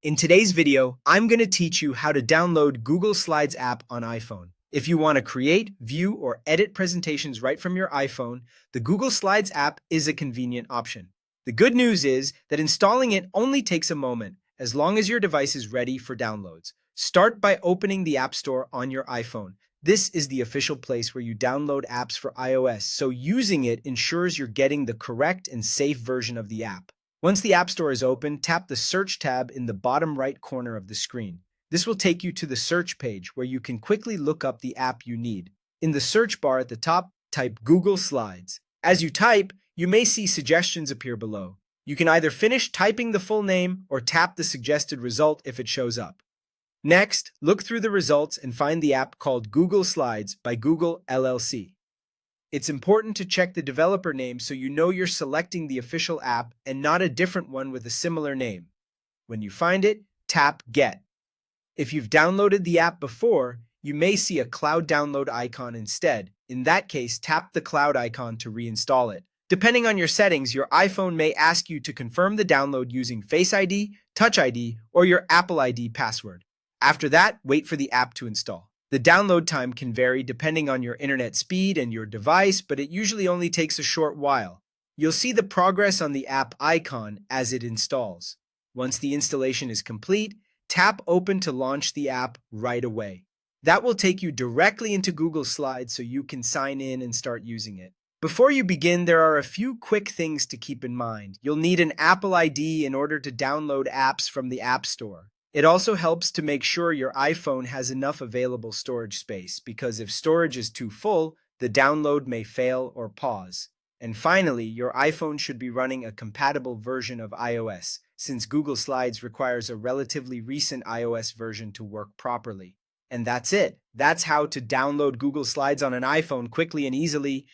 In today's video, I'm going to teach you how to download Google Slides app on iPhone. If you want to create, view, or edit presentations right from your iPhone, the Google Slides app is a convenient option. The good news is that installing it only takes a moment, as long as your device is ready for downloads. Start by opening the App Store on your iPhone. This is the official place where you download apps for iOS, so using it ensures you're getting the correct and safe version of the app. Once the App Store is open, tap the Search tab in the bottom right corner of the screen. This will take you to the search page where you can quickly look up the app you need. In the search bar at the top, type Google Slides. As you type, you may see suggestions appear below. You can either finish typing the full name or tap the suggested result if it shows up. Next, look through the results and find the app called Google Slides by Google LLC. It's important to check the developer name so you know you're selecting the official app and not a different one with a similar name. When you find it, tap Get. If you've downloaded the app before, you may see a cloud download icon instead. In that case, tap the cloud icon to reinstall it. Depending on your settings, your iPhone may ask you to confirm the download using Face ID, Touch ID, or your Apple ID password. After that, wait for the app to install. The download time can vary depending on your internet speed and your device, but it usually only takes a short while. You'll see the progress on the app icon as it installs. Once the installation is complete, tap Open to launch the app right away. That will take you directly into Google Slides so you can sign in and start using it. Before you begin, there are a few quick things to keep in mind. You'll need an Apple ID in order to download apps from the App Store. It also helps to make sure your iPhone has enough available storage space, because if storage is too full, the download may fail or pause. And finally, your iPhone should be running a compatible version of iOS, since Google Slides requires a relatively recent iOS version to work properly. And that's it. That's how to download Google Slides on an iPhone quickly and easily.